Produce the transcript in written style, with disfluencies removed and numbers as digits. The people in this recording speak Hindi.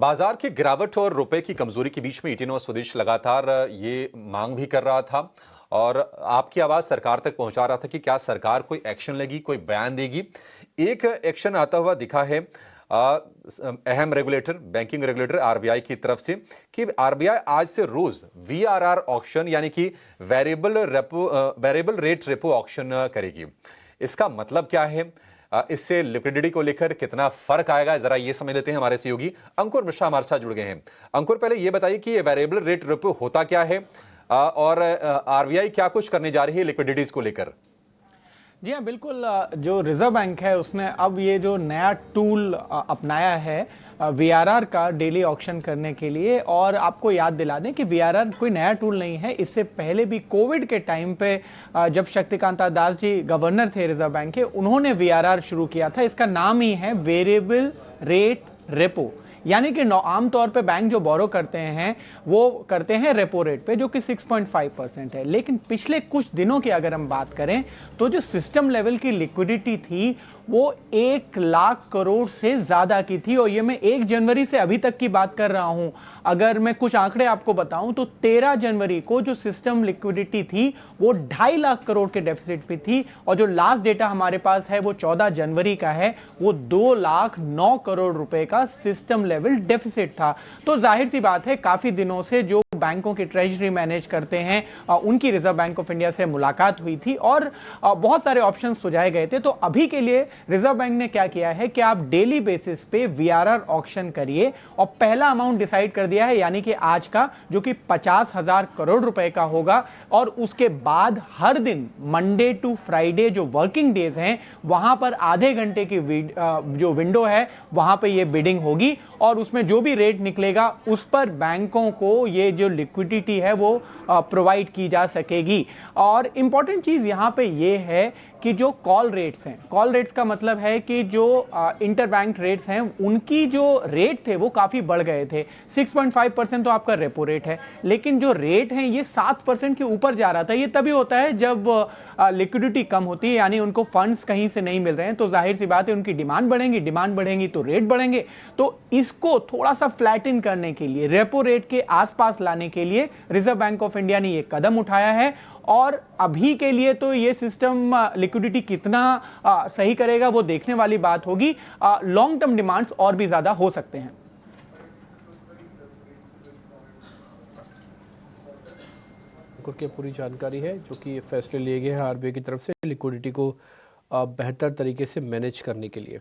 बाजार की गिरावट और रुपए की कमजोरी के बीच में ईटेनो स्वदेश लगातार ये मांग भी कर रहा था और आपकी आवाज सरकार तक पहुंचा रहा था कि क्या सरकार कोई एक्शन लेगी, कोई बयान देगी। एक एक्शन आता हुआ दिखा है अहम रेगुलेटर, बैंकिंग रेगुलेटर आरबीआई की तरफ से कि आरबीआई आज से रोज वीआरआर ऑक्शन यानी कि वेरिएबल रेट रेपो ऑक्शन करेगी। इसका मतलब क्या है? इससे लिक्विडिटी को लेकर कितना फर्क आएगा, जरा ये समझ लेते हैं। हमारे सहयोगी अंकुर मिश्रा हमारे साथ जुड़ गए हैं। अंकुर, पहले ये बताइए कि ये वेरिएबल रेट रेपो होता क्या है और आरबीआई क्या कुछ करने जा रही है लिक्विडिटीज को लेकर। जी हाँ, बिल्कुल। जो रिजर्व बैंक है उसने अब ये जो नया टूल अपनाया है वीआरआर का डेली ऑक्शन करने के लिए। और आपको याद दिला दें कि वीआरआर कोई नया टूल नहीं है। इससे पहले भी कोविड के टाइम पे जब शक्तिकांता दास जी गवर्नर थे रिजर्व बैंक के, उन्होंने वीआरआर शुरू किया था। इसका नाम ही है वेरिएबल रेट रेपो, यानी कि आमतौर पे बैंक जो बोरो करते हैं वो करते हैं रेपो रेट पे, जो कि 6.5% है। लेकिन पिछले कुछ दिनों की अगर हम बात करें तो जो सिस्टम लेवल की लिक्विडिटी थी वो 1 लाख करोड़ से ज्यादा की थी। और ये मैं 1 जनवरी से अभी तक की बात कर रहा हूं। अगर मैं कुछ आंकड़े आपको बताऊं तो 13 जनवरी को जो सिस्टम लिक्विडिटी थी वो 2.5 लाख करोड़ के डेफिसिट पे थी। और जो लास्ट डेटा हमारे पास है वो 14 जनवरी का है, वो 2,09 करोड़ रुपए का सिस्टम लेवल डेफिसिट था। तो जाहिर सी बात है, काफी दिनों से जो बैंकों की ट्रेजरी मैनेज करते हैं उनकी रिजर्व बैंक ऑफ इंडिया से मुलाकात हुई थी और बहुत सारे ऑप्शन सुझाए गए थे। तो अभी के लिए रिजर्व बैंक ने क्या किया है कि आप डेली बेसिस पे वीआरआर ऑक्शन करिए और पहला अमाउंट डिसाइड कर दिया है, यानी कि आज का, जो कि 50,000 करोड़ रुपए का होगा। और उसके बाद हर दिन मंडे टू फ्राइडे जो वर्किंग डेज हैं वहां पर आधे घंटे की जो विंडो है वहां पे ये बिडिंग होगी और उसमें जो भी रेट निकलेगा उस पर बैंकों को ये जो लिक्विडिटी है वो प्रोवाइड की जा सकेगी। और इंपॉर्टेंट चीज यहां पे ये है कि जो कॉल रेट्स हैं, कॉल रेट्स का मतलब है कि जो इंटरबैंक रेट्स हैं उनकी जो रेट थे वो काफी बढ़ गए थे। 6.5% तो आपका रेपो रेट है, लेकिन जो रेट है ये 7% के ऊपर जा रहा था। ये तभी होता है जब लिक्विडिटी कम होती है, यानी उनको फंड्स कहीं से नहीं मिल रहे हैं, तो जाहिर सी बात है उनकी डिमांड बढ़ेंगी, डिमांड बढ़ेंगी तो रेट बढ़ेंगे। तो इसको थोड़ा सा फ्लैटन करने के लिए, रेपो रेट के आसपास लाने के लिए रिजर्व बैंक ऑफ इंडिया ने ये कदम उठाया है। और अभी के लिए तो ये सिस्टम लिक्विडिटी कितना सही करेगा वो देखने वाली बात होगी। लॉन्ग टर्म डिमांड्स और भी ज्यादा हो सकते हैं। की पूरी जानकारी है जो कि फैसले लिए गए हैं आरबीआई की तरफ से लिक्विडिटी को बेहतर तरीके से मैनेज करने के लिए।